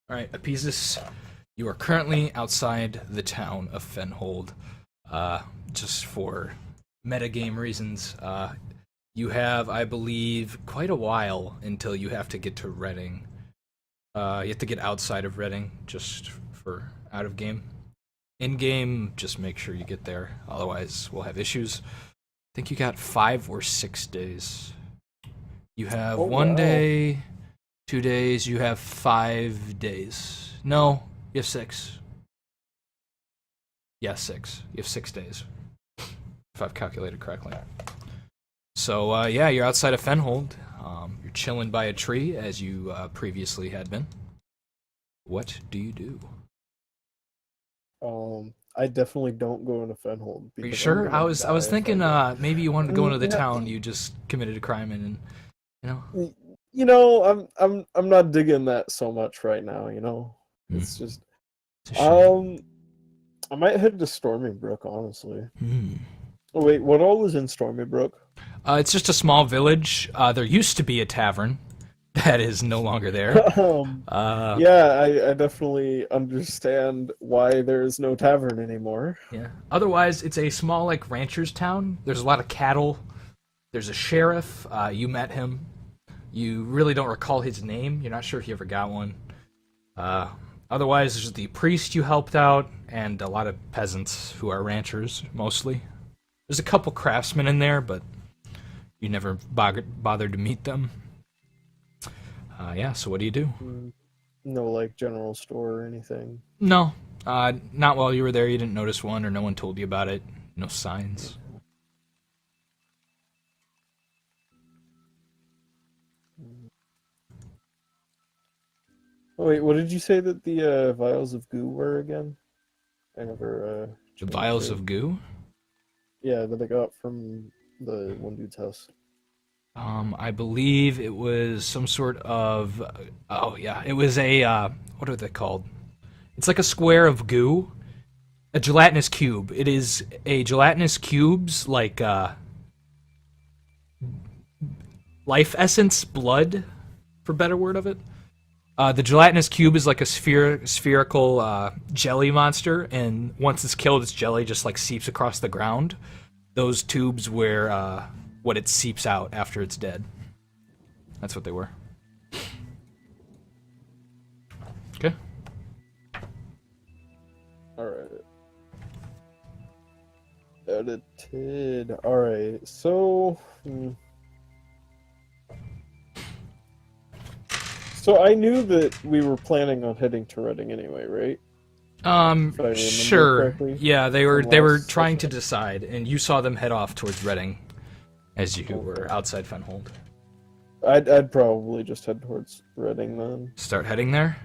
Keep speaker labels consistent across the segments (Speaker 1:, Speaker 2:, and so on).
Speaker 1: All right, Apesus, you are currently outside the town of Fenhold. Just for metagame reasons, you have, I believe, quite a while until you have to get to Reading. You have to get outside of Reading just for out of game. In game, just make sure you get there, otherwise we'll have issues. I think you got 5 or 6 days. You have
Speaker 2: Oh,
Speaker 1: one
Speaker 2: wow.
Speaker 1: day, 2 days, you have 5 days. No, you have 6. Yeah, 6. You have 6 days, if I've calculated correctly. So, yeah, you're outside of Fenhold. You're chilling by a tree, as you previously had been. What do you do?
Speaker 2: I definitely don't go into Fenhold
Speaker 1: Are you
Speaker 2: because I'm
Speaker 1: sure?
Speaker 2: gonna
Speaker 1: I
Speaker 2: die
Speaker 1: was
Speaker 2: if I
Speaker 1: thinking
Speaker 2: go.
Speaker 1: maybe you wanted to go into the
Speaker 2: Yeah,
Speaker 1: town you just committed a crime in, and you know.
Speaker 2: I'm not digging that so much right now.
Speaker 1: Hmm.
Speaker 2: It's just
Speaker 1: It's a shame.
Speaker 2: um, I might head to Stormy Brook, honestly.
Speaker 1: Hmm.
Speaker 2: Oh wait, what all is in Stormy Brook?
Speaker 1: It's just a small village. There used to be a tavern that is no longer there.
Speaker 2: um,
Speaker 1: Uh,
Speaker 2: yeah, I definitely understand why there is no tavern anymore.
Speaker 1: yeah. Otherwise, it's a small like rancher's town. There's a lot of cattle. There's a sheriff. You met him. You really don't recall his name. You're not sure if you ever got one. Uh, Otherwise, there's the priest you helped out, and a lot of peasants who are ranchers mostly. There's a couple craftsmen in there, but you never bothered to meet them. Yeah. So what do you do?
Speaker 2: Mm, No, like general store or anything.
Speaker 1: No, not while you were there. You didn't notice one, or no one told you about it. No signs.
Speaker 2: Mm. Oh wait, what did you say that the vials of goo were again? I never
Speaker 1: The
Speaker 2: changed
Speaker 1: vials
Speaker 2: it.
Speaker 1: of goo.
Speaker 2: Yeah, that I got from the one dude's house.
Speaker 1: I believe it was some sort of. Oh yeah, it was a. What are they called? It's like a square of goo, a gelatinous cube. It is a gelatinous cube's like life essence, blood, for better word of it. The gelatinous cube is like a spherical jelly monster, and once it's killed, its jelly just like seeps across the ground. Those tubes where what it seeps out after it's dead. That's what they were. Okay.
Speaker 2: Alright. Edited. Alright, so so I knew that we were planning on heading to Reading anyway, right? If I remember
Speaker 1: Sure.
Speaker 2: correctly
Speaker 1: Yeah, they were
Speaker 2: from
Speaker 1: they were
Speaker 2: last
Speaker 1: trying to
Speaker 2: session.
Speaker 1: decide, and you saw them head off towards Reading as you were
Speaker 2: Okay.
Speaker 1: outside Fenhold.
Speaker 2: I'd probably just head towards Reading then.
Speaker 1: Start heading there,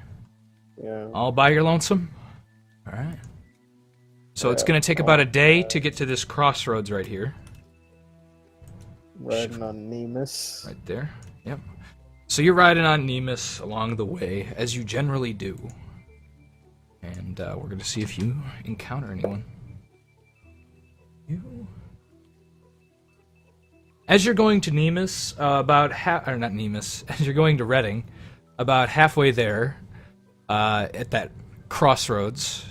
Speaker 2: Yeah.
Speaker 1: all by your lonesome. All right. So it's
Speaker 2: Yeah.
Speaker 1: gonna take about
Speaker 2: Oh,
Speaker 1: a day to get to this crossroads right here.
Speaker 2: riding on Nemus.
Speaker 1: Right there. Yep. So you're riding on Nemus along the way, as you generally do. And we're going to see if you encounter anyone. You. As you're going to Nemus, or not Nemus, as you're going to Reading, about halfway there, at that crossroads,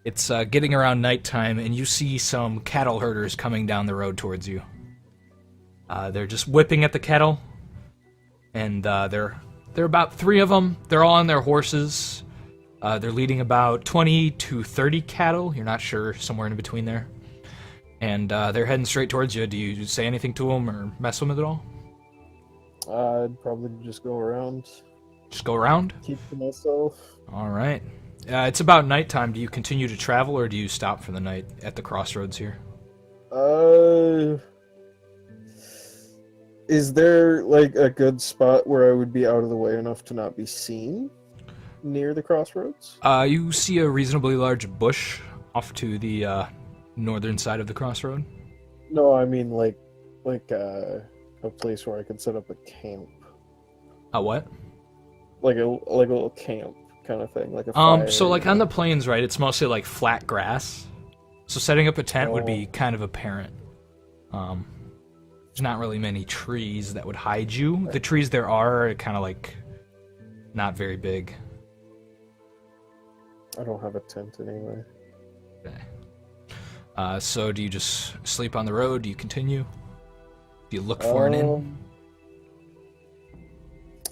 Speaker 1: it's getting around nighttime, and you see some cattle herders coming down the road towards you. They're just whipping at the cattle, and they're about 3 of them. They're all on their horses. They're leading about 20 to 30 cattle. You're not sure, somewhere in between there. And they're heading straight towards you. Do you say anything to them or mess with them at all?
Speaker 2: I'd probably just go around,
Speaker 1: Just go around?
Speaker 2: keep to myself.
Speaker 1: All right. It's about nighttime. Do you continue to travel, or do you stop for the night at the crossroads here?
Speaker 2: Uh, is there like a good spot where I would be out of the way enough to not be seen near the crossroads?
Speaker 1: You see a reasonably large bush off to the northern side of the crossroad.
Speaker 2: No, I mean like a place where I could set up a camp,
Speaker 1: What?
Speaker 2: like a little camp kind of thing, like a fire.
Speaker 1: So like on the plains, right? It's mostly like flat grass. So setting up a tent would be
Speaker 2: Oh,
Speaker 1: kind of apparent. Um, there's not really many trees that would hide you. The trees there are kind of like not very big.
Speaker 2: I don't have a tent anyway.
Speaker 1: Okay. So do you just sleep on the road? Do you continue? Do you look for an inn?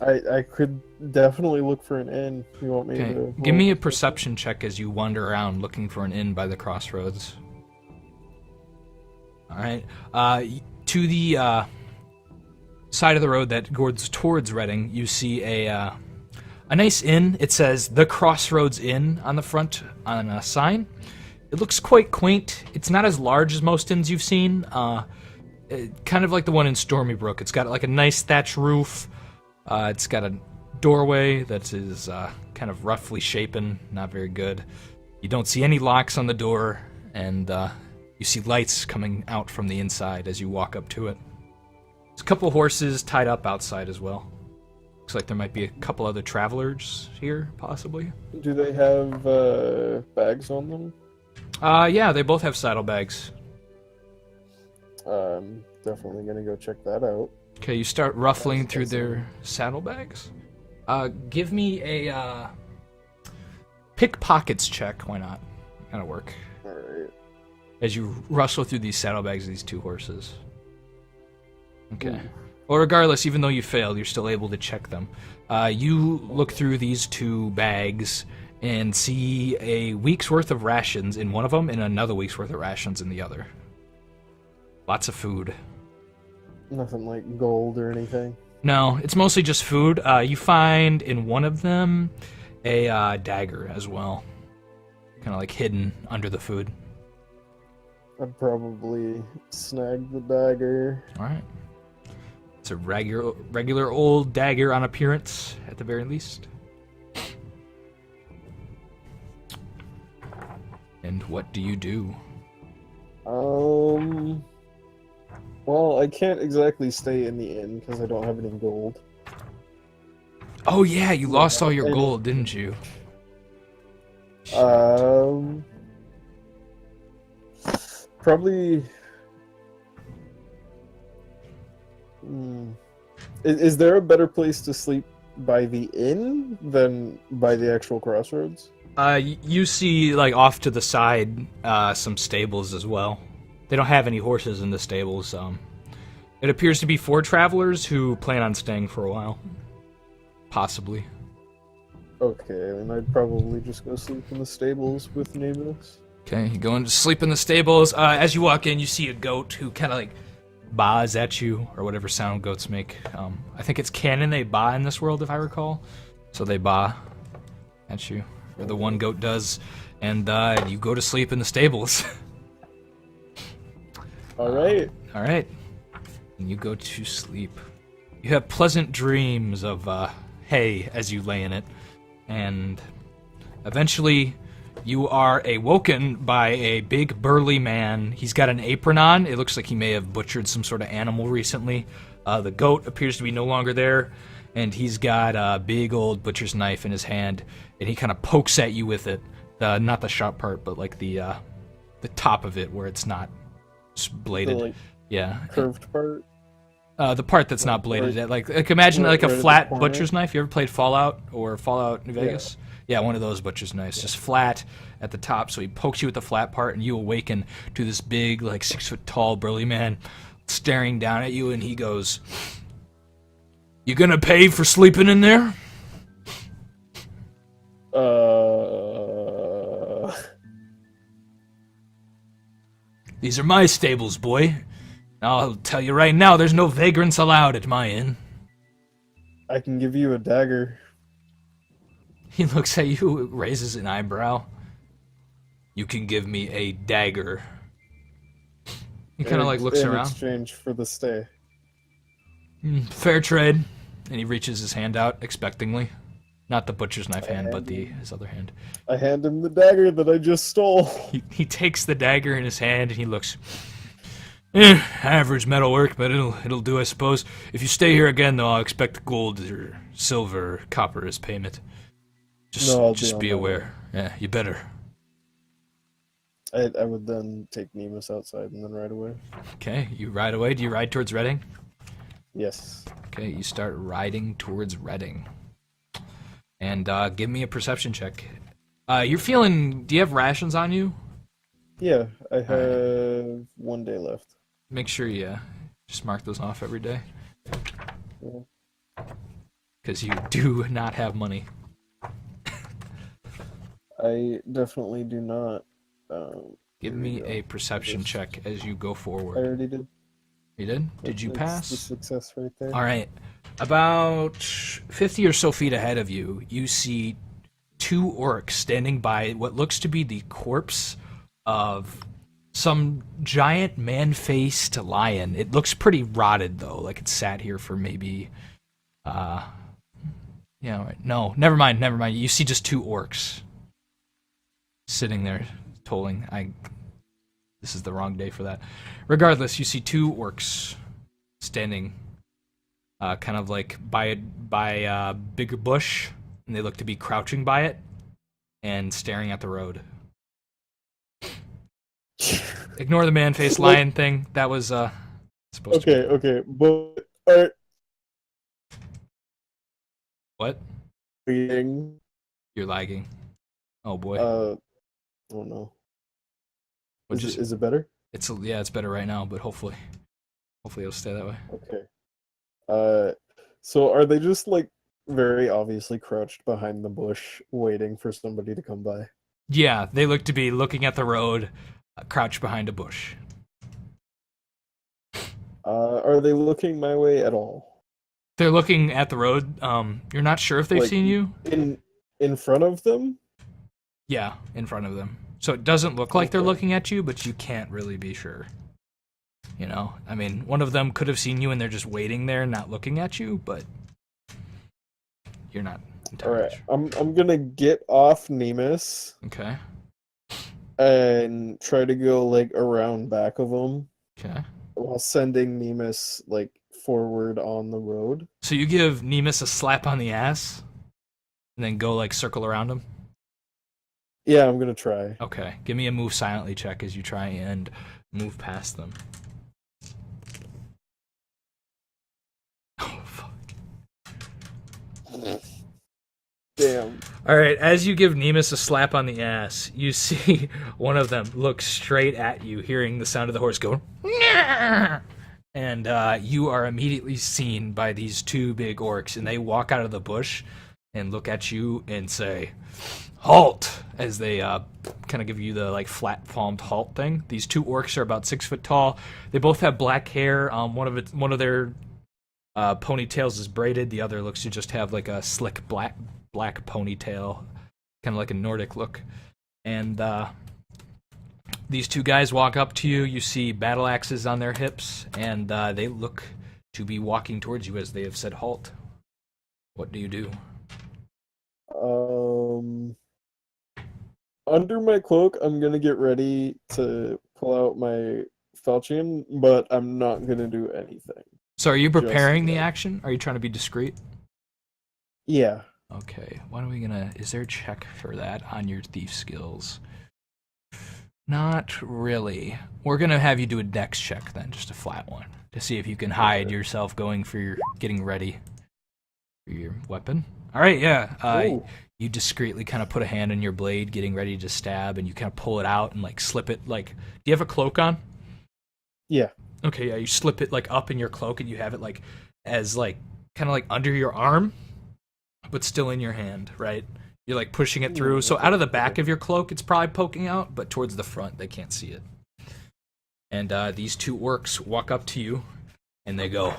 Speaker 2: I could definitely look for an inn. You want me
Speaker 1: Okay.
Speaker 2: to
Speaker 1: Give me a perception check as you wander around looking for an inn by the crossroads. All right. To the side of the road that goes towards Reading, you see a nice inn. It says "The Crossroads Inn" on the front on a sign. It looks quite quaint. It's not as large as most inns you've seen. Kind of like the one in Stormy Brook. It's got like a nice thatch roof. It's got a doorway that is kind of roughly shapen, not very good. You don't see any locks on the door, and you see lights coming out from the inside as you walk up to it. There's a couple horses tied up outside as well. Looks like there might be a couple other travelers here, possibly.
Speaker 2: Do they have bags on them?
Speaker 1: Yeah, they both have saddlebags.
Speaker 2: Definitely gonna go check that out.
Speaker 1: Okay, you start ruffling through their saddlebags. Give me a pickpockets check. Why not? That'll work.
Speaker 2: All right.
Speaker 1: As you rustle through these saddlebags of these two horses. Okay. Well, regardless, even though you failed, you're still able to check them. You look through these two bags and see a week's worth of rations in one of them and another week's worth of rations in the other. Lots of food.
Speaker 2: Nothing like gold or anything.
Speaker 1: No, it's mostly just food. You find in one of them a dagger as well. Kind of like hidden under the food.
Speaker 2: I'd probably snag the dagger.
Speaker 1: Alright. It's a regular old dagger on appearance, at the very least. And what do you do?
Speaker 2: Well, I can't exactly stay in the inn because I don't have any gold.
Speaker 1: Oh yeah, you lost all your gold, didn't you?
Speaker 2: Probably. Is there a better place to sleep by the inn than by the actual crossroads?
Speaker 1: You see, like, off to the side, some stables as well. They don't have any horses in the stables. It appears to be for travelers who plan on staying for a while. Possibly.
Speaker 2: Okay, then I'd probably just go sleep in the stables with Nemus.
Speaker 1: Okay, you go in to sleep in the stables. As you walk in, you see a goat who kind of, like, baas at you, or whatever sound goats make. I think it's canon they baa in this world, if I recall. So they baa at you. Or the one goat does. And you go to sleep in the stables.
Speaker 2: Alright.
Speaker 1: Alright. And you go to sleep. You have pleasant dreams of hay as you lay in it. And eventually you are awoken by a big burly man. He's got an apron on. It looks like he may have butchered some sort of animal recently. The goat appears to be no longer there. And he's got a big old butcher's knife in his hand. And he kind of pokes at you with it. Not the sharp part, but like the top of it where it's not bladed.
Speaker 2: The, like,
Speaker 1: yeah.
Speaker 2: curved part?
Speaker 1: The part that's not bladed. Like imagine like a
Speaker 2: right at the
Speaker 1: flat
Speaker 2: corner?
Speaker 1: butcher's knife. You ever played Fallout or Fallout New Vegas? Yeah, one of those butcher's knives, just flat at the top. So he pokes you with the flat part, and you awaken to this big, like 6 foot tall burly man staring down at you, and he goes, "You gonna pay for sleeping in there?" These are my stables, boy. I'll tell you right now, there's no vagrants allowed at my inn.
Speaker 2: I can give you a dagger.
Speaker 1: He looks at you, raises an eyebrow. You can give me a dagger. He kind of like looks
Speaker 2: in
Speaker 1: around.
Speaker 2: exchange for the stay.
Speaker 1: Fair trade. And he reaches his hand out expectingly. Not the butcher's knife hand, but his other hand.
Speaker 2: I hand him the dagger that I just stole.
Speaker 1: He takes the dagger in his hand and he looks. Average metal work, but it'll do, I suppose. If you stay here again, though, I'll expect gold or silver or copper as payment. Just be aware. Yeah, you better.
Speaker 2: I would then take Nemus outside and then ride away.
Speaker 1: Okay, you ride away. Do you ride towards Reading?
Speaker 2: Yes.
Speaker 1: Okay, you start riding towards Reading. And give me a perception check. You're feeling. Do you have rations on you?
Speaker 2: Yeah, I
Speaker 1: All right.
Speaker 2: have 1 day left.
Speaker 1: Make sure you just mark those off every day
Speaker 2: Yeah.
Speaker 1: because you do not have money.
Speaker 2: I definitely do not.
Speaker 1: Give
Speaker 2: Here we
Speaker 1: me a
Speaker 2: go.
Speaker 1: perception check as you go
Speaker 2: I
Speaker 1: forward.
Speaker 2: already did.
Speaker 1: You did? Did you
Speaker 2: It's the
Speaker 1: pass?
Speaker 2: success right there.
Speaker 1: All right. About 50 or so feet ahead of you, you see two orcs standing by what looks to be the corpse of some giant man-faced lion. It looks pretty rotted though, like it sat here for maybe yeah, right. No, never mind, never mind. You see just two orcs sitting there tolling. This is the wrong day for that. Regardless, you see two orcs standing kind of like by a bigger bush, and they look to be crouching by it and staring at the road. Ignore the man-faced lion thing. That was supposed to be.
Speaker 2: Okay, but are
Speaker 1: What?
Speaker 2: being
Speaker 1: You're lagging. Oh boy.
Speaker 2: oh no.
Speaker 1: What
Speaker 2: Is
Speaker 1: just?
Speaker 2: it better?
Speaker 1: It's better right now, but hopefully it'll stay that way.
Speaker 2: Okay. So are they just like very obviously crouched behind the bush waiting for somebody to come by?
Speaker 1: Yeah, they look to be looking at the road, crouched behind a bush.
Speaker 2: Are they looking my way at all?
Speaker 1: They're looking at the road. You're not sure if they've
Speaker 2: Like
Speaker 1: seen you.
Speaker 2: in front of them?
Speaker 1: Yeah, in front of them. So it doesn't look like they're
Speaker 2: Okay.
Speaker 1: looking at you, but you can't really be sure. You know, I mean, one of them could have seen you and they're just waiting there, not looking at you, but you're not
Speaker 2: All
Speaker 1: entirely
Speaker 2: right.
Speaker 1: sure.
Speaker 2: I'm gonna get off Nemus
Speaker 1: Okay.
Speaker 2: and try to go like around back of them
Speaker 1: Okay.
Speaker 2: while sending Nemus like forward on the road.
Speaker 1: So you give Nemus a slap on the ass, and then go like circle around him.
Speaker 2: Yeah, I'm gonna try.
Speaker 1: Okay. Give me a move silently check as you try and move past them. Oh fuck.
Speaker 2: Damn.
Speaker 1: All right, as you give Nemus a slap on the ass, you see one of them look straight at you, hearing the sound of the horse go, "Nyah!" And you are immediately seen by these two big orcs, and they walk out of the bush and look at you and say, "Halt!" As they kind of give you the like flat palmed halt thing. These two orcs are about 6 foot tall. They both have black hair. One of their ponytails is braided. The other looks to just have like a slick black ponytail, kind of like a Nordic look. And these two guys walk up to you. You see battle axes on their hips, and they look to be walking towards you as they have said halt. What do you do?
Speaker 2: Under my cloak, I'm gonna get ready to pull out my falchion, but I'm not gonna do anything.
Speaker 1: So are you preparing the
Speaker 2: yet.
Speaker 1: action? Are you trying to be discreet?
Speaker 2: Yeah.
Speaker 1: Okay, what are we gonna... Is there a check for that on your thief skills? Not really. We're gonna have you do a dex check then, just a flat one, to see if you can hide yourself going for your... getting ready for your weapon. Alright, yeah.
Speaker 2: Ooh.
Speaker 1: You discreetly kind of put a hand on your blade, getting ready to stab, and you kind of pull it out and like slip it, like... Do you have a cloak on?
Speaker 2: Yeah.
Speaker 1: Okay, yeah, you slip it like up in your cloak and you have it like as like kind of like under your arm, but still in your hand, right? You're like pushing it through. So out of the back of your cloak, it's probably poking out, but towards the front, they can't see it. And these two orcs walk up to you and they go,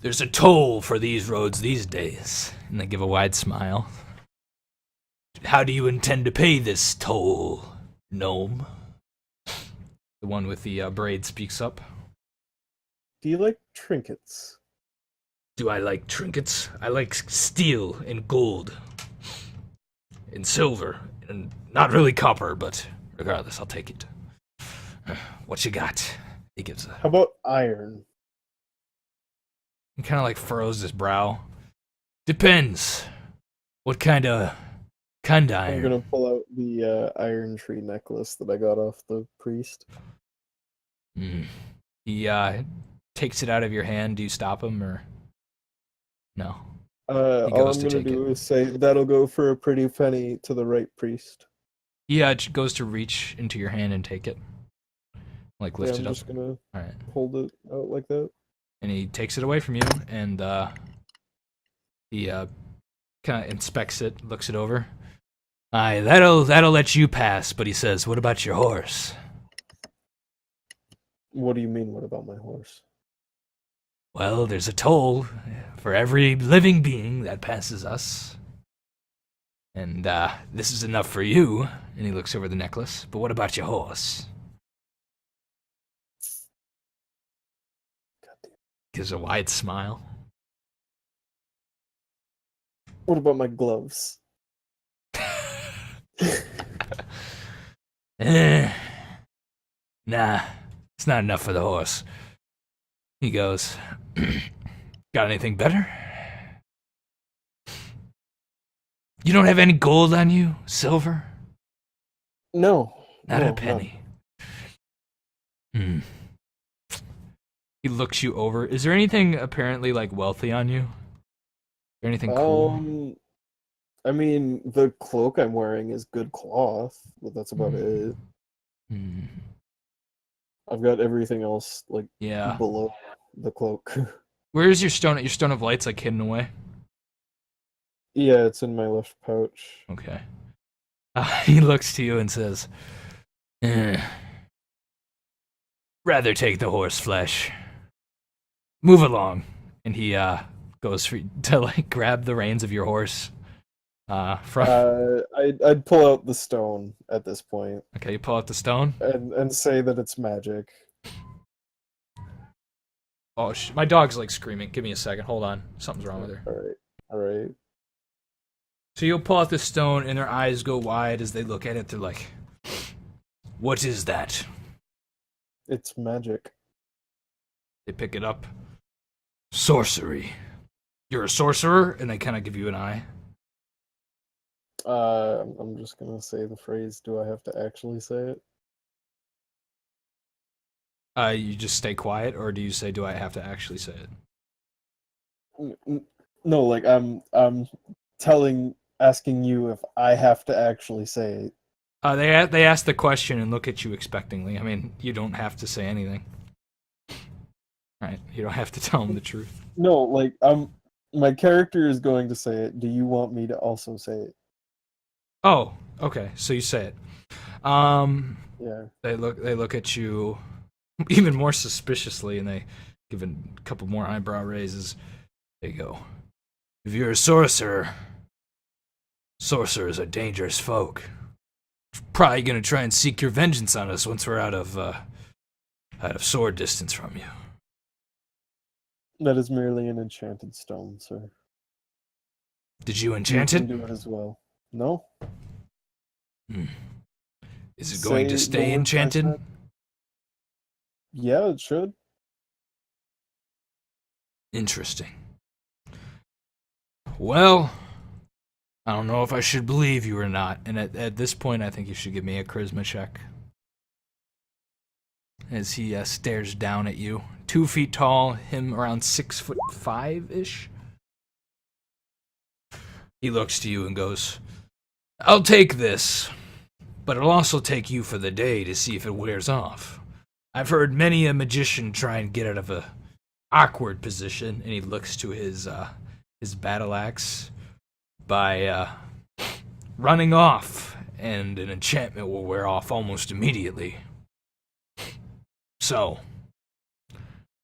Speaker 1: "There's a toll for these roads these days." And they give a wide smile. "How do you intend to pay this toll, gnome?" The one with the braid speaks up.
Speaker 2: Do you like trinkets?
Speaker 1: Do I like trinkets? I like steel and gold and silver and not really copper, but regardless, I'll take it. What you got? He gives a...
Speaker 2: How about iron?
Speaker 1: He kind of like furrows his brow. Depends. What kind of
Speaker 2: I'm
Speaker 1: iron?
Speaker 2: gonna pull out the iron tree necklace that I got off the priest.
Speaker 1: He takes it out of your hand. Do you stop him or no? He
Speaker 2: All
Speaker 1: goes
Speaker 2: I'm
Speaker 1: to
Speaker 2: gonna
Speaker 1: take it.
Speaker 2: do is say that'll go for a pretty penny to the right priest.
Speaker 1: He goes to reach into your hand and take it, like
Speaker 2: Yeah,
Speaker 1: lift
Speaker 2: I'm
Speaker 1: it up.
Speaker 2: just gonna
Speaker 1: All right,
Speaker 2: hold it out like that.
Speaker 1: and he takes it away from you, and he kind of inspects it, looks it over. Aye, that'll let you pass. But he says, "What about your horse?"
Speaker 2: What do you mean? What about my horse?
Speaker 1: Well, there's a toll for every living being that passes us. And this is enough for you. And he looks over the necklace. But what about your horse? Gives a wide smile.
Speaker 2: What about my gloves?
Speaker 1: Eh, nah, it's not enough for the horse. He goes, got anything better? You don't have any gold on you? Silver?
Speaker 2: No,
Speaker 1: Not a
Speaker 2: no,
Speaker 1: penny. Hmm. He looks you over. Is there anything apparently like wealthy on you? Is there anything
Speaker 2: none.
Speaker 1: cool?
Speaker 2: I mean, the cloak I'm wearing is good cloth, but that's about it.
Speaker 1: Hmm.
Speaker 2: I've got everything else like
Speaker 1: Yeah.
Speaker 2: below the cloak.
Speaker 1: Where is your stone? Your stone of light's like hidden away.
Speaker 2: Yeah, it's in my left pouch.
Speaker 1: Okay. He looks to you and says, "Rather take the horse flesh. Move along." And he goes to like grab the reins of your horse. From
Speaker 2: I'd pull out the stone at this point
Speaker 1: Okay, you pull out the stone.
Speaker 2: and say that it's magic.
Speaker 1: Oh, my dog's like screaming. Give me a second. Hold on. Something's wrong with her.
Speaker 2: All right.
Speaker 1: So you'll pull out the stone, and their eyes go wide as they look at it. They're like, "What is that?"
Speaker 2: It's magic.
Speaker 1: They pick it up. Sorcery. You're a sorcerer, and they kind of give you an eye.
Speaker 2: I'm just gonna say the phrase. Do I have to actually say it?
Speaker 1: You just stay quiet, or do you say, "Do I have to actually say it?"
Speaker 2: No, like I'm asking you if I have to actually say it.
Speaker 1: They ask the question and look at you expectingly. I mean, you don't have to say anything. Right? You don't have to tell them the truth.
Speaker 2: No, like my character is going to say it. Do you want me to also say it?
Speaker 1: Oh, okay. So you say it.
Speaker 2: Yeah.
Speaker 1: They look at you even more suspiciously, and they give a couple more eyebrow raises. They go, "If you're a sorcerer, sorcerers are dangerous folk. Probably gonna try and seek your vengeance on us once we're out of sword distance from you."
Speaker 2: That is merely an enchanted stone, sir.
Speaker 1: Did you
Speaker 2: You
Speaker 1: enchant
Speaker 2: can
Speaker 1: it?
Speaker 2: do it as well. No?
Speaker 1: Is it going to
Speaker 2: Say the
Speaker 1: stay
Speaker 2: words I
Speaker 1: enchanted?
Speaker 2: said. Yeah, it should.
Speaker 1: Interesting. Well, I don't know if I should believe you or not, and at this point, I think you should give me a charisma check. As he stares down at you, 2 feet tall, him around 6'5" ish. He looks to you and goes, "I'll take this, but it'll also take you for the day to see if it wears off. I've heard many a magician try and get out of a awkward position," and he looks to his battle axe, by running off, and an enchantment will wear off almost immediately. So,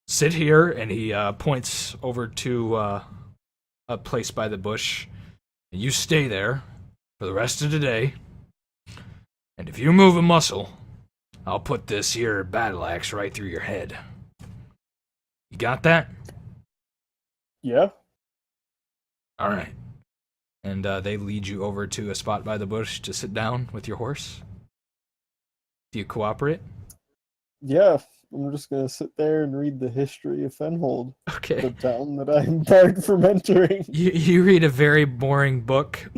Speaker 1: sit here, and he points over to a place by the bush. And you stay there for the rest of the day, and if you move a muscle, I'll put this here battle axe right through your head. You got that?
Speaker 2: Yeah.
Speaker 1: All right. And they lead you over to a spot by the bush to sit down with your horse. Do you cooperate?
Speaker 2: Yeah. I'm just gonna sit there and read the history of Fenhold,
Speaker 1: Okay.
Speaker 2: the town that I'm barred from entering.
Speaker 1: You read a very boring book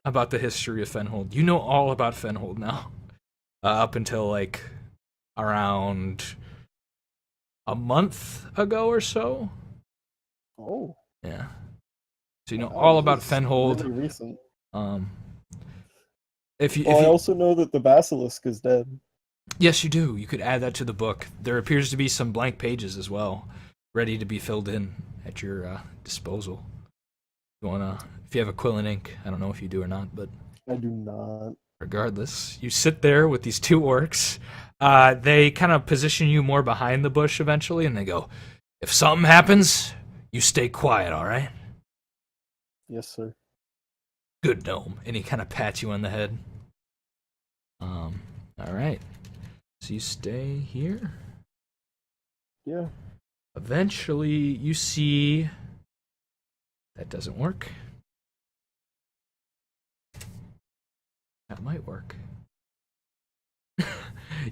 Speaker 1: about the history of Fenhold. You know all about Fenhold now. Up until like around a month ago or so.
Speaker 2: Oh.
Speaker 1: Yeah. So you know
Speaker 2: Wow,
Speaker 1: all about
Speaker 2: this is
Speaker 1: Fenhold.
Speaker 2: really recent.
Speaker 1: Um, if you,
Speaker 2: Well, I also know that the basilisk is dead.
Speaker 1: yes, you do. You could add that to the book. There appears to be some blank pages as well, ready to be filled in at your disposal. If you have a quill and ink, I don't know if you do or not, but
Speaker 2: I do not.
Speaker 1: regardless, you sit there with these two orcs. They kind of position you more behind the bush eventually, and they go, "If something happens, you stay quiet, all right?"
Speaker 2: Yes, sir.
Speaker 1: Good gnome. And he kind of pats you on the head. All right. So you stay here.
Speaker 2: Yeah.
Speaker 1: Eventually, you see that doesn't work. That might work.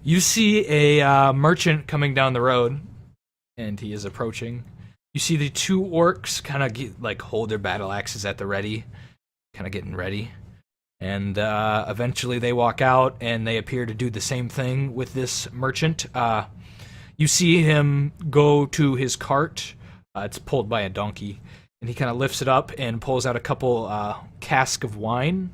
Speaker 1: You see a merchant coming down the road, and he is approaching. You see the two orcs kind of like hold their battle axes at the ready, kind of getting ready. And eventually they walk out, and they appear to do the same thing with this merchant. You see him go to his cart. It's pulled by a donkey. And he kind of lifts it up and pulls out a couple casks of wine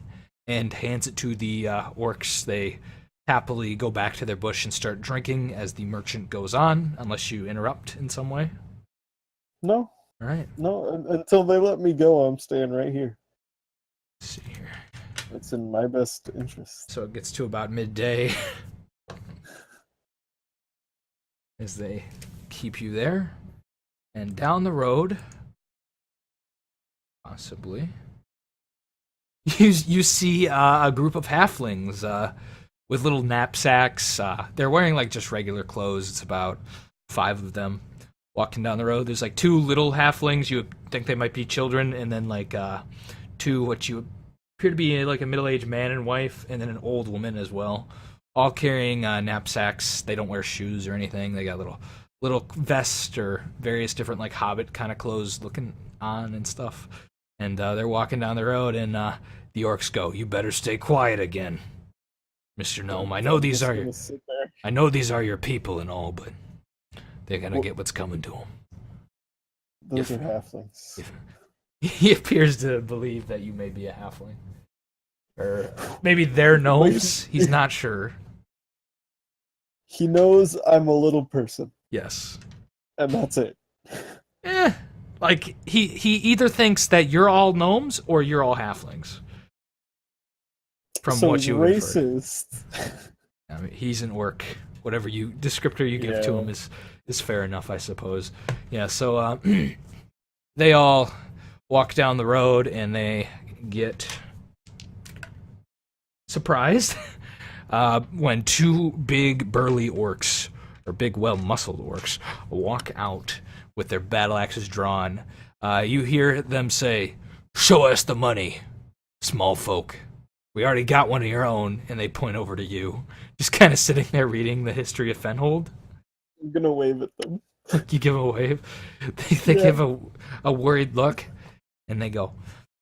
Speaker 1: and hands it to the orcs. They happily go back to their bush and start drinking as the merchant goes on, unless you interrupt in some way.
Speaker 2: No.
Speaker 1: All right.
Speaker 2: No, until they let me go, I'm staying right here.
Speaker 1: Let's see here.
Speaker 2: It's in my best interest.
Speaker 1: So it gets to about midday as they keep you there. And down the road, possibly, you see a group of halflings with little knapsacks. They're wearing like just regular clothes. It's about 5 of them walking down the road. There's like 2 little halflings. You would think they might be children, and then like 2 what you appear to be like a middle-aged man and wife, and then an old woman as well, all carrying knapsacks. They don't wear shoes or anything. They got little vests or various different like hobbit kind of clothes looking on and stuff. And they're walking down the road, and the orcs go, "You better stay quiet again, Mr. Gnome. I know these are your people and all, but they're gonna get what's coming to them."
Speaker 2: Those are halflings.
Speaker 1: He appears to believe that you may be a halfling. Or maybe they're gnomes. He's not sure.
Speaker 2: He knows I'm a little person,
Speaker 1: Yes.
Speaker 2: and that's it.
Speaker 1: Like, he either thinks that you're all gnomes or you're all halflings. From
Speaker 2: So
Speaker 1: what
Speaker 2: he's
Speaker 1: you would infer.
Speaker 2: racist.
Speaker 1: I mean, he's an orc. Whatever descriptor you give to him is fair enough, I suppose. Yeah, so they all walk down the road, and they get surprised when 2 big burly orcs, or big well-muscled orcs, walk out with their battle axes drawn. You hear them say, "Show us the money, small folk. We already got one of your own," and they point over to you, just kind of sitting there reading the history of Fenhold.
Speaker 2: I'm gonna wave at them.
Speaker 1: You give them a wave. They give a worried look, and they go.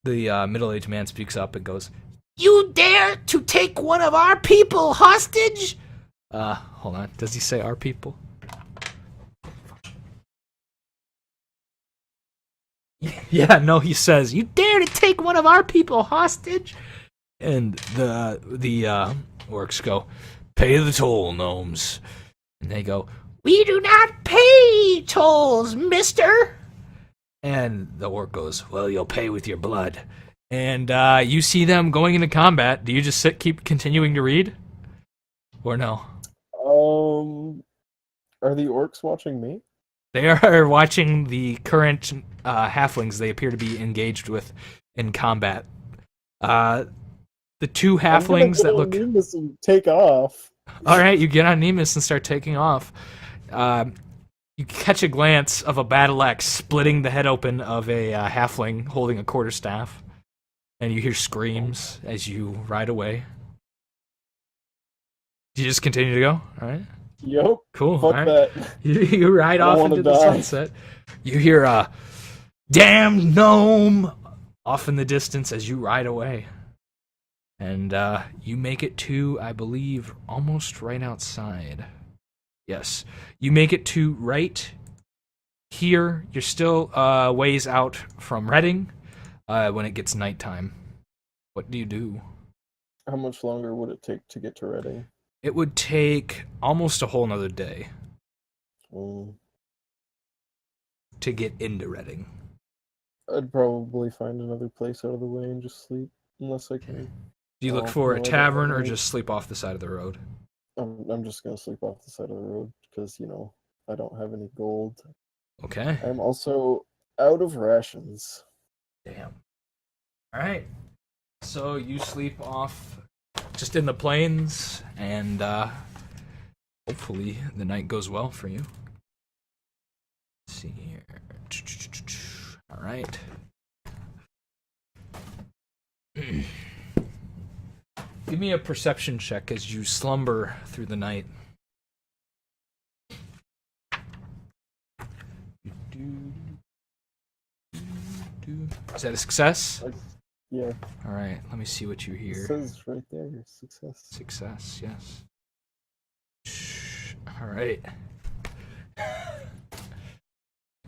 Speaker 1: The middle-aged man speaks up and goes, "You dare to take one of our people hostage?" Hold on. Does he say our people? Yeah, no, he says, "You dare to take one of our people hostage?" And the orcs go, "Pay the toll, gnomes." And they go, "We do not pay tolls, mister." And the orc goes, "Well, you'll pay with your blood." And you see them going into combat. Do you just keep continuing to read? Or no?
Speaker 2: Are the orcs watching me?
Speaker 1: They are watching the current halflings they appear to be engaged with in combat. The 2 halflings that look...
Speaker 2: And take off.
Speaker 1: Alright, you get on Nemus and start taking off. You catch a glance of a battle axe splitting the head open of a halfling holding a quarterstaff. And you hear screams as you ride away. Do you just continue to go? Alright.
Speaker 2: Yep.
Speaker 1: Cool.
Speaker 2: Fuck that.
Speaker 1: You ride off into the sunset. You hear a "damn gnome" off in the distance as you ride away. And you make it to, I believe, almost right outside. Yes. You make it to right here. You're still ways out from Reading. when it gets nighttime. What do you do?
Speaker 2: How much longer would it take to get to Reading?
Speaker 1: It would take almost a whole nother day
Speaker 2: Mm,
Speaker 1: to get into Reading.
Speaker 2: I'd probably find another place out of the way and just sleep, unless I can.
Speaker 1: Do you look
Speaker 2: Oh,
Speaker 1: for
Speaker 2: no,
Speaker 1: a
Speaker 2: I don't
Speaker 1: tavern
Speaker 2: have
Speaker 1: or
Speaker 2: any.
Speaker 1: just sleep off the side of the road?
Speaker 2: I'm just gonna sleep off the side of the road because I don't have any gold.
Speaker 1: Okay.
Speaker 2: I'm also out of rations.
Speaker 1: Damn. All right. So you sleep off just in the plains, and hopefully the night goes well for you. Let's see here. All right. Give me a perception check as you slumber through the night. Is that a success?
Speaker 2: Yeah,
Speaker 1: All right, let me see what you
Speaker 2: it
Speaker 1: hear.
Speaker 2: says right there, success.
Speaker 1: Success, yes. All right.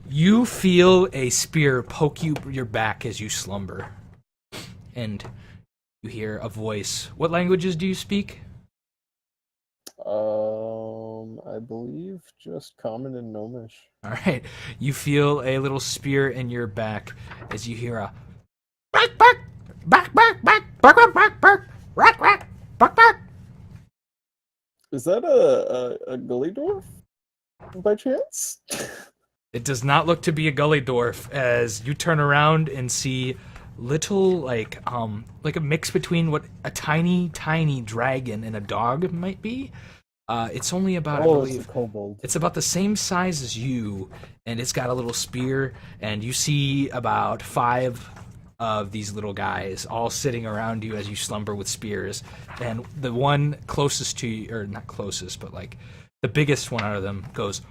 Speaker 1: You feel a spear poke your back as you slumber. And you hear a voice. What languages do you speak?
Speaker 2: I believe just common and gnomish.
Speaker 1: All right. You feel a little spear in your back as you hear a bark, bark, bark, bark, bark, bark, bark, bark, bark, bark, bark, bark, bark.
Speaker 2: Is that a gully dwarf by chance?
Speaker 1: It does not look to be a gully dwarf as you turn around and see little like a mix between what a tiny dragon and a dog might be. It's only about, I believe,
Speaker 2: it's a kobold.
Speaker 1: it's about the same size as you, and it's got a little spear, and you see about 5 of these little guys all sitting around you as you slumber with spears. And the one closest to you, or not closest, but like the biggest one out of them goes,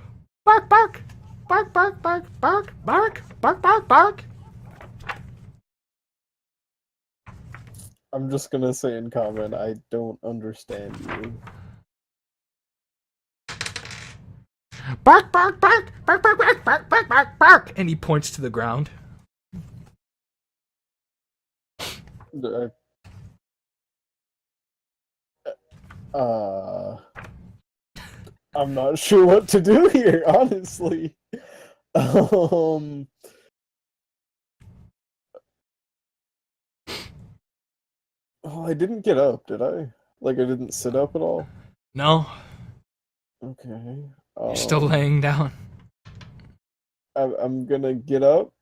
Speaker 1: bark, bark, bark, bark, bark, bark, bark, bark, bark, bark.
Speaker 2: I'm just gonna say in comment, I don't understand you.
Speaker 1: Bark, bark, bark, bark, bark, bark, bark, bark, bark, bark. And he points to the ground.
Speaker 2: I'm not sure what to do here, honestly. Oh, I didn't get up, did I? Like, I didn't sit up at all?
Speaker 1: No,
Speaker 2: Okay.
Speaker 1: you're still laying down.
Speaker 2: I'm gonna get up,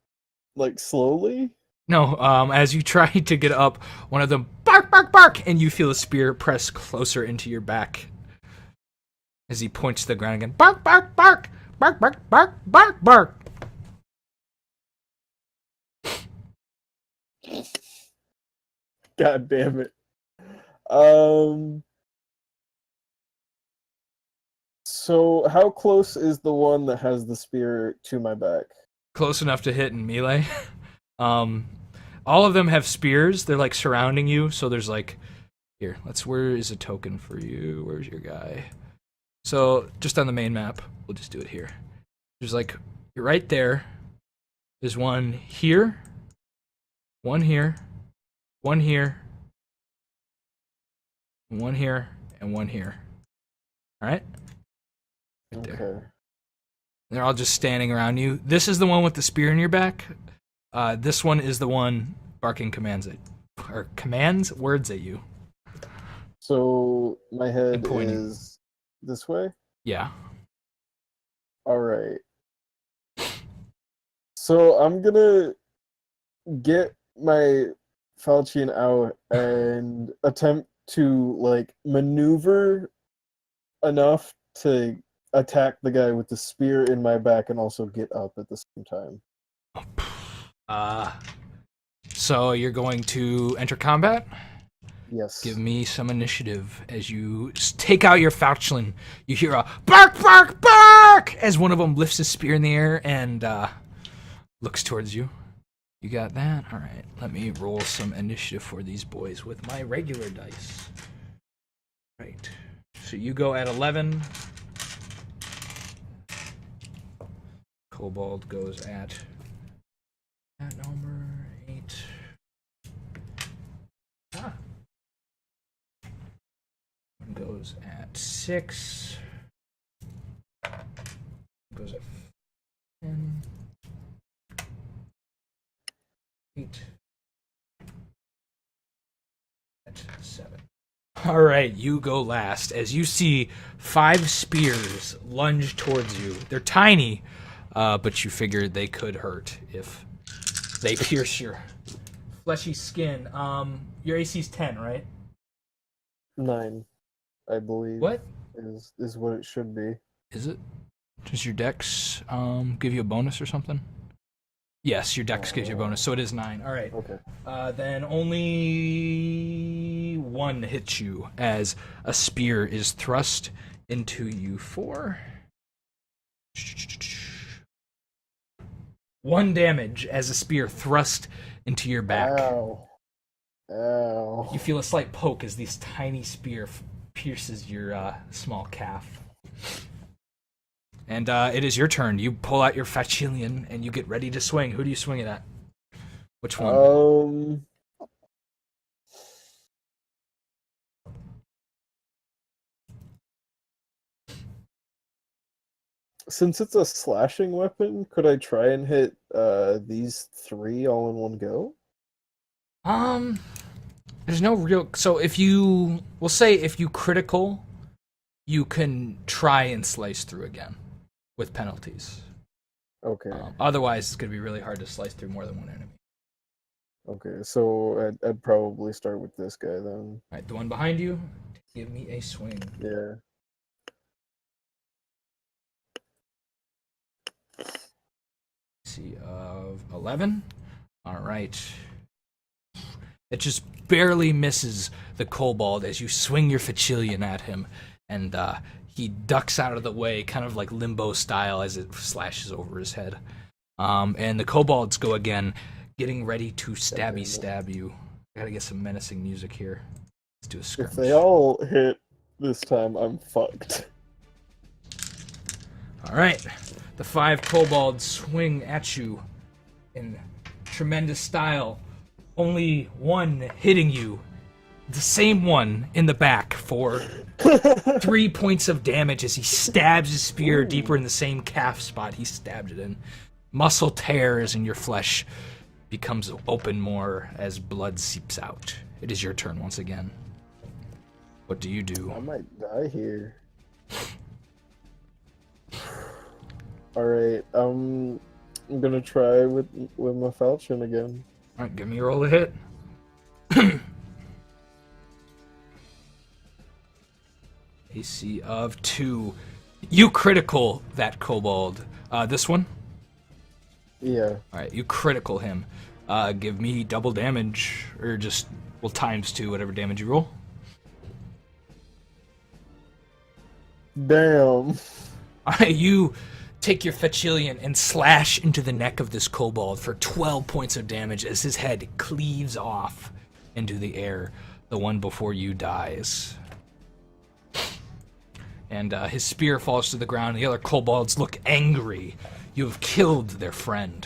Speaker 2: like, slowly.
Speaker 1: No, as you try to get up, one of them bark, bark, bark, and you feel the spear press closer into your back. As he points to the ground again, bark, bark, bark, bark, bark, bark, bark, bark.
Speaker 2: God damn it. So how close is the one that has the spear to my back?
Speaker 1: Close enough to hit in melee. All of them have spears. They're like surrounding you. So there's like, here. Where is a token for you? Where's your guy? So just on the main map, we'll just do it here. There's like, you're right there. There's one here, one here, one here, one here, and one here. All right. Right there.
Speaker 2: Okay.
Speaker 1: They're all just standing around you. This is the one with the spear in your back. This one is the one barking words at you.
Speaker 2: So my head
Speaker 1: And pointing.
Speaker 2: is this way?
Speaker 1: Yeah.
Speaker 2: Alright. So I'm gonna get my falchion out and attempt to like maneuver enough to attack the guy with the spear in my back and also get up at the same time.
Speaker 1: So you're going to enter combat?
Speaker 2: Yes.
Speaker 1: Give me some initiative as you take out your falchion. You hear a bark, bark, bark as one of them lifts his spear in the air and looks towards you. You got that? All right. Let me roll some initiative for these boys with my regular dice. Right. So you go at 11. Kobold goes at that number 8. goes at 6. Goes at 10. 8. At 7. All right, you go last as you see 5 spears lunge towards you. They're tiny, but you figured they could hurt if they pierce your fleshy skin. Your AC's 10, right?
Speaker 2: 9, I believe.
Speaker 1: What?
Speaker 2: Is what it should be.
Speaker 1: Is it? Does your dex give you a bonus or something? Yes, your dex gives you a bonus, so it is 9. All right.
Speaker 2: Okay.
Speaker 1: Then only 1 hits you as a spear is thrust into you for 1 damage as a spear thrust into your back.
Speaker 2: Ow. Ow.
Speaker 1: You feel a slight poke as this tiny spear pierces your small calf. And it is your turn. You pull out your Facilian and you get ready to swing. Who do you swing it at? Which one?
Speaker 2: Since it's a slashing weapon, could I try and hit these 3 all in one go?
Speaker 1: There's no real... So if you... We'll say if you critical, you can try and slice through again with penalties.
Speaker 2: Okay.
Speaker 1: Otherwise, it's going to be really hard to slice through more than one enemy.
Speaker 2: Okay, so I'd probably start with this guy then.
Speaker 1: All right, the one behind you, give me a swing.
Speaker 2: Yeah.
Speaker 1: See, of 11. All right. It just barely misses the kobold as you swing your Facilian at him, and he ducks out of the way, kind of like limbo style, as it slashes over his head. And the kobolds go again, getting ready to stab you. I gotta get some menacing music here. Let's do a skirmish.
Speaker 2: If they all hit this time, I'm fucked.
Speaker 1: All right. The 5 kobolds swing at you in tremendous style. Only one hitting you. The same one in the back for 3 points of damage as he stabs his spear deeper in the same calf spot he stabbed it in. Muscle tears and your flesh becomes open more as blood seeps out. It is your turn once again. What do you do?
Speaker 2: I might die here. Alright, I'm gonna try with my falchion again.
Speaker 1: Alright, give me a roll to hit. AC of 2. You critical that kobold. This one?
Speaker 2: Yeah.
Speaker 1: Alright, you critical him. Give me double damage, or just, well, times 2, whatever damage you roll.
Speaker 2: Damn.
Speaker 1: You take your Facilian and slash into the neck of this kobold for 12 points of damage as his head cleaves off into the air. The one before you dies. And his spear falls to the ground. The other kobolds look angry. You have killed their friend.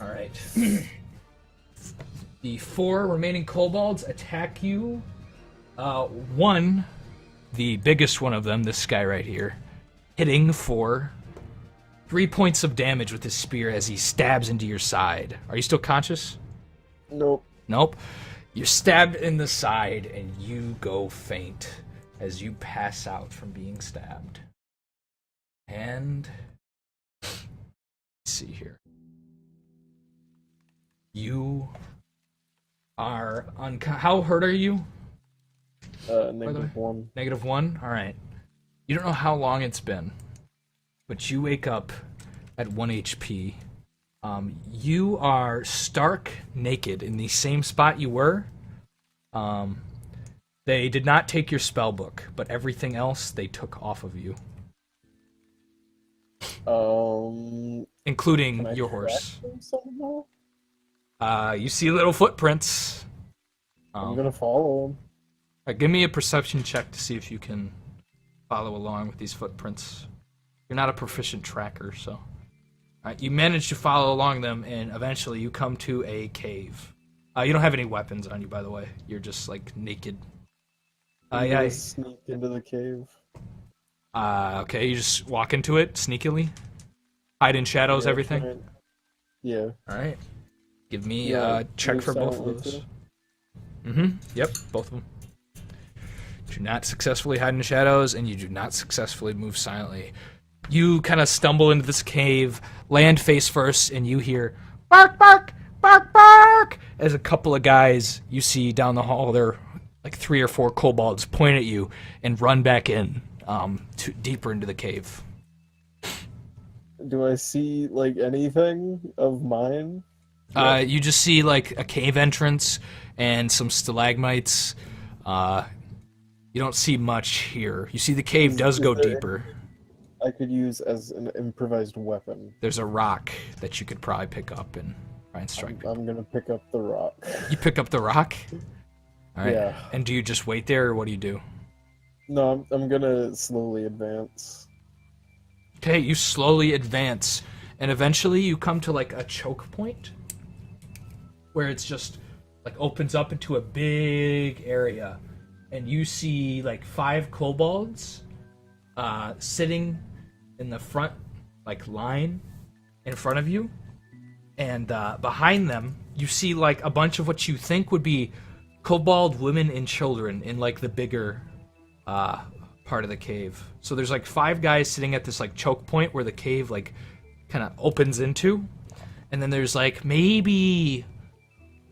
Speaker 1: All right. The 4 remaining kobolds attack you. One, the biggest one of them, this guy right here, hitting for 3 points of damage with his spear as he stabs into your side. Are you still conscious?
Speaker 2: Nope.
Speaker 1: Nope. You're stabbed in the side, and you go faint as you pass out from being stabbed. And let's see here. You are how hurt are you?
Speaker 2: -1.
Speaker 1: -1? Alright. You don't know how long it's been, but you wake up at 1 HP. You are stark naked in the same spot you were. They did not take your spell book, but everything else they took off of you. Including your horse. You see little footprints.
Speaker 2: I'm gonna follow them.
Speaker 1: Right, give me a perception check to see if you can follow along with these footprints. You're not a proficient tracker, so... Alright, you manage to follow along them, and eventually you come to a cave. You don't have any weapons on you, by the way. You're just like naked.
Speaker 2: I'm
Speaker 1: Yeah.
Speaker 2: gonna sneak into the cave.
Speaker 1: Okay. You just walk into it sneakily, hide in shadows,
Speaker 2: Yeah,
Speaker 1: everything.
Speaker 2: try yeah.
Speaker 1: All right. Give me
Speaker 2: You wanna
Speaker 1: check
Speaker 2: move
Speaker 1: for both of
Speaker 2: silently
Speaker 1: those.
Speaker 2: too?
Speaker 1: Yep, both of them. Do not successfully hide in the shadows, and you do not successfully move silently. You kind of stumble into this cave, land face first, and you hear bark, bark, bark, bark, as a couple of guys you see down the hall, they're like 3 or 4 kobolds, point at you and run back in, deeper into the cave.
Speaker 2: Do I see like anything of mine? Yeah.
Speaker 1: You just see like a cave entrance and some stalagmites. You don't see much here. You see the cave does go
Speaker 2: there
Speaker 1: deeper.
Speaker 2: I could use as an improvised weapon.
Speaker 1: There's a rock that you could probably pick up and try and strike.
Speaker 2: I'm gonna pick up the rock.
Speaker 1: You pick up the rock? All right.
Speaker 2: Yeah.
Speaker 1: And do you just wait there, or what do you do?
Speaker 2: No, I'm gonna slowly advance.
Speaker 1: Okay, you slowly advance, and eventually you come to like a choke point where it's just like opens up into a big area, and you see like 5 kobolds sitting in the front like line in front of you, and behind them you see like a bunch of what you think would be kobold women and children in like the bigger part of the cave. So there's like 5 guys sitting at this like choke point where the cave like kind of opens into, and then there's like maybe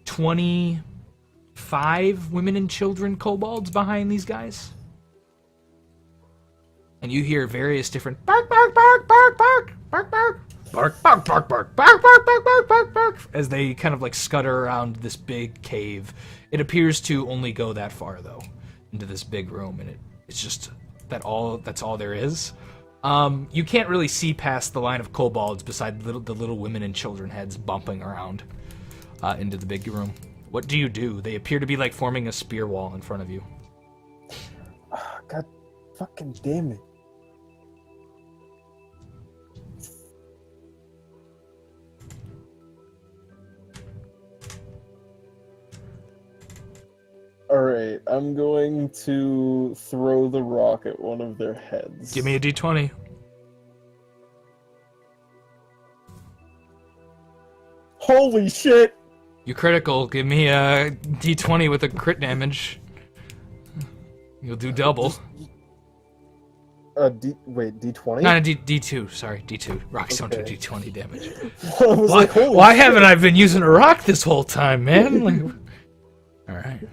Speaker 1: 25 women and children kobolds behind these guys. And you hear various different bark, bark, bark, bark, bark, bark, bark, bark, bark, bark, bark, bark, bark, bark, bark, bark, bark, as they kind of like scutter around this big cave. It appears to only go that far though, into this big room, and it's just that's all there is. You can't really see past the line of kobolds beside the little women and children heads bumping around into the big room. What do you do? They appear to be like forming a spear wall in front of you.
Speaker 2: God fucking damn it. Alright, I'm going to throw the rock at one of their heads.
Speaker 1: Give me a d20.
Speaker 2: Holy shit!
Speaker 1: You critical. Give me a d20 with a crit damage. You'll do double.
Speaker 2: Wait, D20?
Speaker 1: Not a D2. Sorry, D2. Rocks don't do D20 damage.
Speaker 2: I was like, holy
Speaker 1: Why
Speaker 2: shit.
Speaker 1: haven't I been using a rock this whole time, man? Like, all right.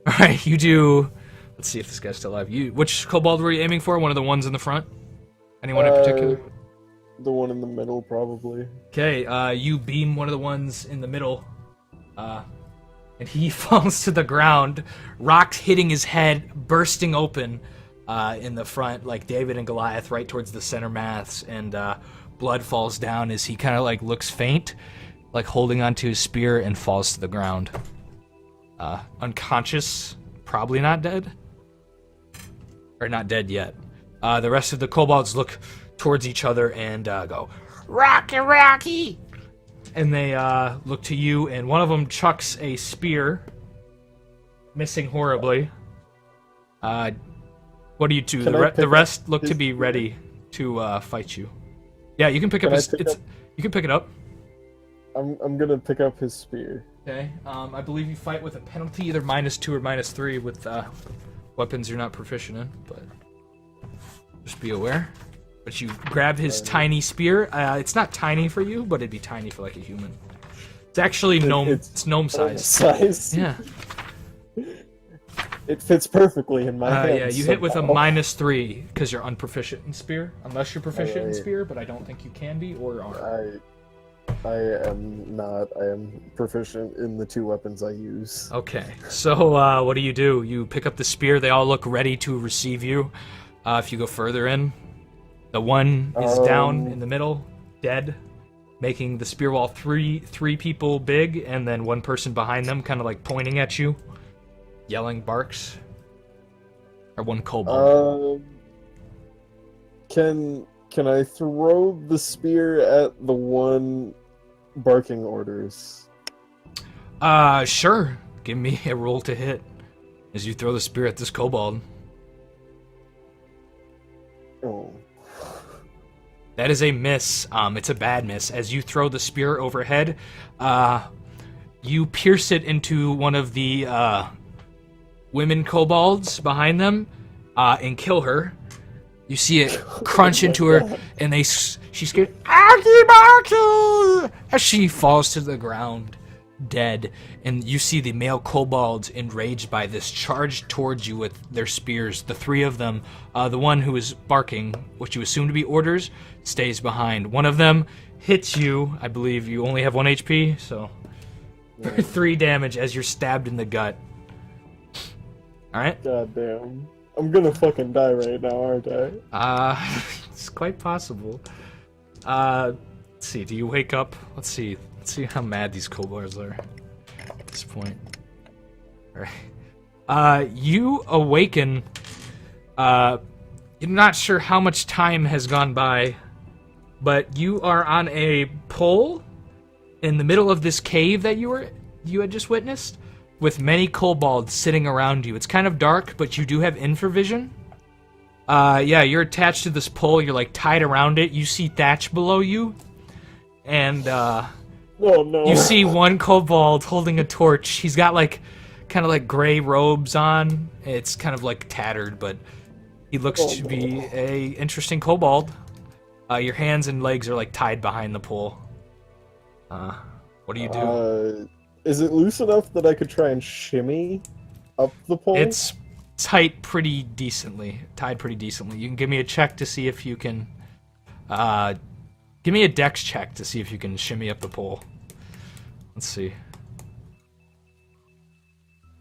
Speaker 1: All right, you do. Let's see if this guy's still alive. Which kobold were you aiming for? One of the ones in the front? Anyone in particular?
Speaker 2: The one in the middle, probably.
Speaker 1: Okay, you beam one of the ones in the middle, and he falls to the ground, rocks hitting his head, bursting open in the front, like David and Goliath, right towards the center mass, and blood falls down as he kind of like looks faint, like holding onto his spear, and falls to the ground. Unconscious, probably not dead. Or not dead yet. The rest of the kobolds look towards each other and go, Rocky, Rocky! And they look to you, and one of them chucks a spear, missing horribly. What do you do? The rest look to be ready to fight you. Yeah, you can pick up you can pick it up.
Speaker 2: I'm gonna pick up his spear.
Speaker 1: Okay. I believe you fight with a penalty, either -2 or -3 with weapons you're not proficient in, but just be aware. But you grab his tiny spear. It's not tiny for you, but it'd be tiny for like a human. It's actually it's gnome size. Yeah.
Speaker 2: It fits perfecly in my hand.
Speaker 1: Yeah, you hit with a -3 because you're unproficient in spear. Unless you're proficient in spear, but I don't think you can be or are.
Speaker 2: I am not. I am proficient in the 2 weapons I use.
Speaker 1: Okay, so what do? You pick up the spear. They all look ready to receive you. If you go further in, the one is down in the middle, dead, making the spear wall three people big, and then one person behind them kind of like pointing at you, yelling barks. Or one kobold.
Speaker 2: Can I throw the spear at the one barking orders.
Speaker 1: Sure. Give me a roll to hit as you throw the spear at this kobold.
Speaker 2: Oh.
Speaker 1: That is a miss. It's a bad miss. As you throw the spear overhead, you pierce it into one of the women kobolds behind them and kill her. You see it crunch into her, and she screams, "Aki Baki!" as she falls to the ground, dead. And you see the male kobolds, enraged by this, charge towards you with their spears. The three of them, the one who is barking, which you assume to be orders, stays behind. One of them hits you. I believe you only have 1 HP, so for 3 damage as you're stabbed in the gut. Alright?
Speaker 2: God damn. I'm gonna fucking die right now, aren't I?
Speaker 1: It's quite possible. Let's see, do you wake up? Let's see how mad these kobolds are at this point. Alright. You awaken. You're not sure how much time has gone by, but you are on a pole in the middle of this cave that you had just witnessed, with many kobolds sitting around you. It's kind of dark, but you do have infravision. Yeah, you're attached to this pole. You're like tied around it. You see Thatch below you, and
Speaker 2: Oh no.
Speaker 1: you see one kobold holding a torch. He's got like kind of like gray robes on. It's kind of like tattered, but he looks to be a interesting kobold. Your hands and legs are like tied behind the pole. What do you do?
Speaker 2: Is it loose enough that I could try and shimmy up the pole?
Speaker 1: It's tied pretty decently. You can give me a check to see if you can. Give me a dex check to see if you can shimmy up the pole. Let's see.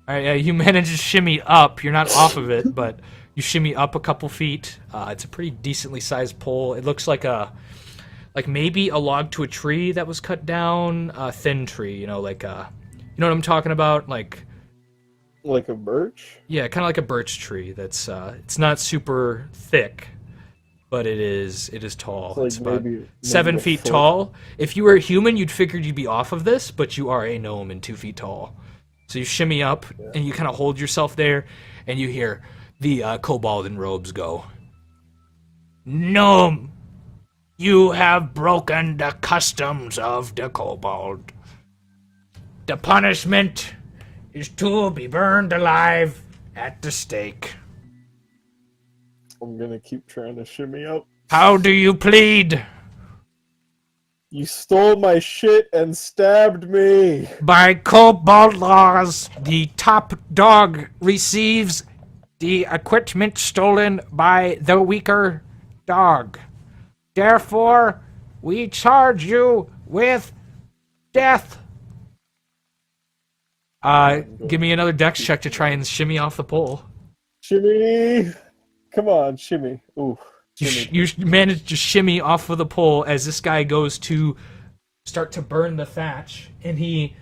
Speaker 1: Alright, yeah, you manage to shimmy up. You're not off of it, but you shimmy up a couple feet. It's a pretty decently sized pole. It looks like maybe a log to a tree that was cut down, a thin tree, you know what I'm talking about? Like
Speaker 2: a birch?
Speaker 1: Yeah, kind of like a birch tree. That's it's not super thick, but it is tall. It's about
Speaker 2: maybe
Speaker 1: 7 feet
Speaker 2: foot.
Speaker 1: tall. If you were a human, you'd figured you'd be off of this, but you are a gnome and 2 feet tall. So you shimmy up and you kind of hold yourself there, and you hear the kobold in robes go, "Gnome, you have broken the customs of the kobold. The punishment is to be burned alive at the stake.
Speaker 2: I'm gonna keep trying to shimmy up.
Speaker 1: How do you plead?"
Speaker 2: You stole my shit and stabbed me!
Speaker 1: "By kobold laws, the top dog receives the equipment stolen by the weaker dog. Therefore, we charge you with death." Give me another dex check to try and shimmy off the pole.
Speaker 2: Shimmy! Come on, shimmy. Ooh.
Speaker 1: You manage to shimmy off of the pole as this guy goes to start to burn the thatch, and he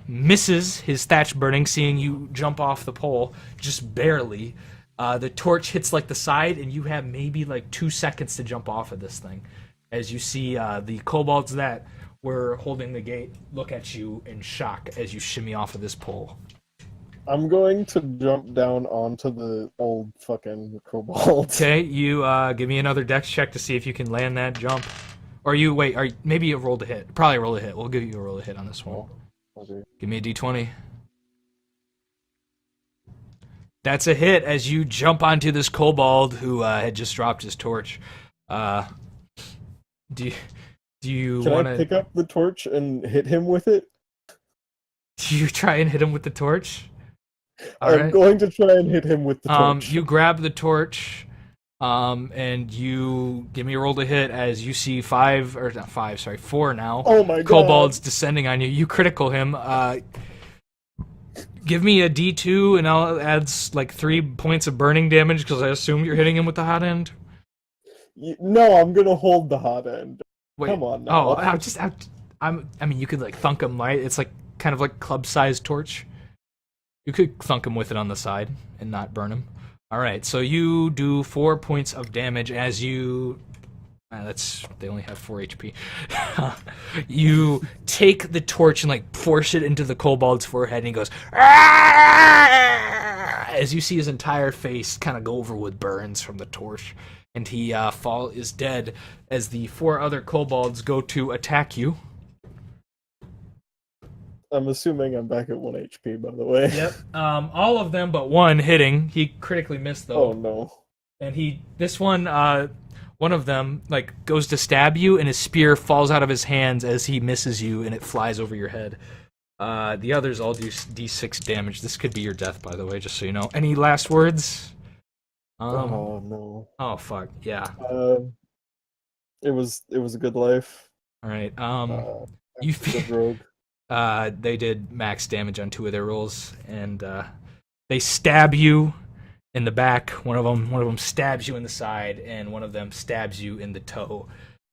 Speaker 1: misses his thatch burning, seeing you jump off the pole, just barely. The torch hits like the side, and you have maybe like 2 seconds to jump off of this thing. As you see the kobolds that were holding the gate look at you in shock as you shimmy off of this pole.
Speaker 2: I'm going to jump down onto the old fucking kobold.
Speaker 1: Okay, you give me another dex check to see if you can land that jump. Or maybe you rolled a hit. Probably roll a hit. We'll give you a roll a hit on this one.
Speaker 2: Okay.
Speaker 1: Give me a d20. That's a hit as you jump onto this kobold who had just dropped his torch. Do you
Speaker 2: Can
Speaker 1: want
Speaker 2: I
Speaker 1: to
Speaker 2: pick up the torch and hit him with it?
Speaker 1: Do you try and hit him with the torch?
Speaker 2: I'm going to try and hit him with the torch.
Speaker 1: You grab the torch, and you give me a roll to hit as you see 4 now.
Speaker 2: Oh my god.
Speaker 1: Kobolds descending on you. You critical him. Give me a D2, and I'll add like 3 points of burning damage because I assume you're hitting him with the hot end.
Speaker 2: No, I'm gonna hold the hot end.
Speaker 1: Wait.
Speaker 2: Come on now.
Speaker 1: I mean, you could like thunk him light. It's like kind of like club-sized torch. You could thunk him with it on the side and not burn him. All right, so you do 4 points of damage as you They only have 4 HP. You take the torch and like force it into the kobold's forehead, and he goes "Ah!" as you see his entire face kind of go over with burns from the torch, and he is dead as the 4 other kobolds go to attack you.
Speaker 2: I'm assuming I'm back at 1 HP, by the way.
Speaker 1: Yep. All of them but one hitting. He critically missed though.
Speaker 2: Oh no.
Speaker 1: And one of them like goes to stab you, and his spear falls out of his hands as he misses you, and it flies over your head. The others all do d6 damage. This could be your death, by the way, just so you know. Any last words?
Speaker 2: Oh no.
Speaker 1: Oh fuck yeah.
Speaker 2: It was a good life.
Speaker 1: All right.
Speaker 2: You good rogue.
Speaker 1: They did max damage on 2 of their rolls, and they stab you in the back. One of them stabs you in the side, and one of them stabs you in the toe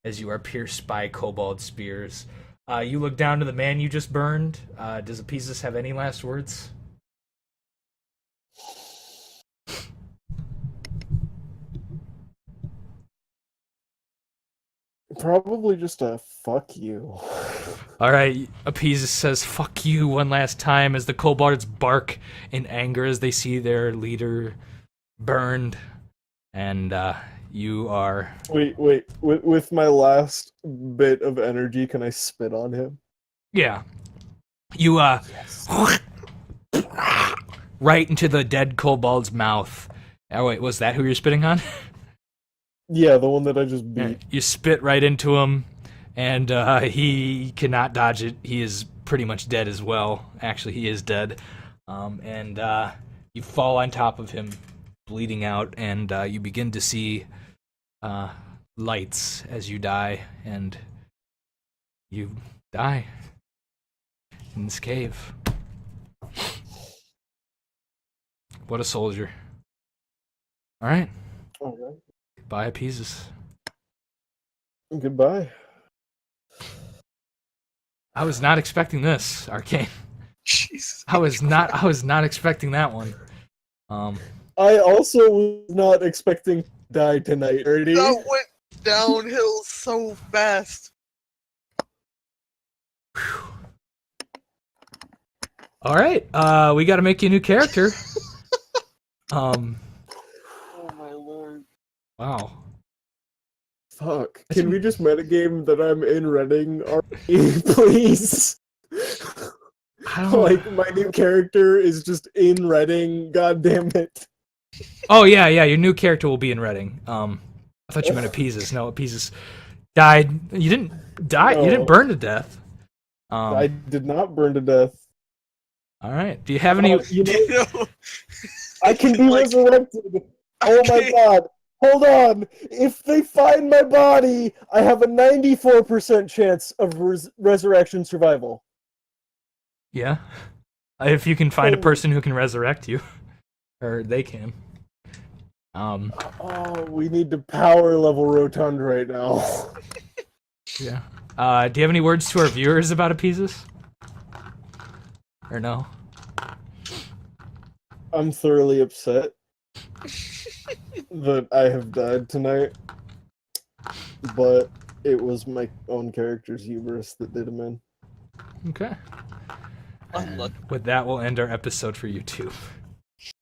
Speaker 1: as you are pierced by kobold spears. You look down to the man you just burned. Does Apesus have any last words?
Speaker 2: Probably just a fuck you.
Speaker 1: All right, Apesus says "fuck you" one last time as the kobolds bark in anger as they see their leader burned, and you are.
Speaker 2: Wait. With my last bit of energy, can I spit on him?
Speaker 1: Yeah, you
Speaker 2: Yes.
Speaker 1: right into the dead kobold's mouth. Oh wait, was that who you're spitting on?
Speaker 2: Yeah, the one that I just beat.
Speaker 1: Yeah, you spit right into him, and he cannot dodge it. He is pretty much dead as well. Actually, he is dead. And you fall on top of him, bleeding out, and you begin to see lights as you die, and you die in this cave. What a soldier. All right.
Speaker 2: Okay.
Speaker 1: Bye, Apesus.
Speaker 2: Goodbye.
Speaker 1: I was not expecting this, Arcane.
Speaker 3: Jesus.
Speaker 1: I was not expecting that one.
Speaker 2: I also was not expecting to die tonight, Ernie.
Speaker 3: That went downhill so fast.
Speaker 1: All right, we got to make you a new character.
Speaker 3: Oh my lord.
Speaker 1: Wow.
Speaker 2: Fuck. Can we just metagame that I'm in Reading, please?
Speaker 1: I don't
Speaker 2: Like, my new character is just in Reading, god damn it.
Speaker 1: Oh yeah, your new character will be in Reading. I thought you meant Apesus. No, Apesus died. You didn't die.
Speaker 2: No.
Speaker 1: You didn't burn to death.
Speaker 2: I did not burn to death.
Speaker 1: All right. Do you have any?
Speaker 2: You know,
Speaker 3: You know,
Speaker 2: I can be
Speaker 3: like,
Speaker 2: resurrected. Oh my
Speaker 3: okay.
Speaker 2: god. Hold on. If they find my body, I have a 94% chance of resurrection survival.
Speaker 1: Yeah. If you can find a person who can resurrect you, or they can.
Speaker 2: Oh, we need to power level Rotund right now.
Speaker 1: Yeah. Do you have any words to our viewers about Apesus? Or no?
Speaker 2: I'm thoroughly upset that I have died tonight, but it was my own character's hubris that did him in.
Speaker 1: Okay.
Speaker 3: Unlucky.
Speaker 1: With that, we'll end our episode for YouTube.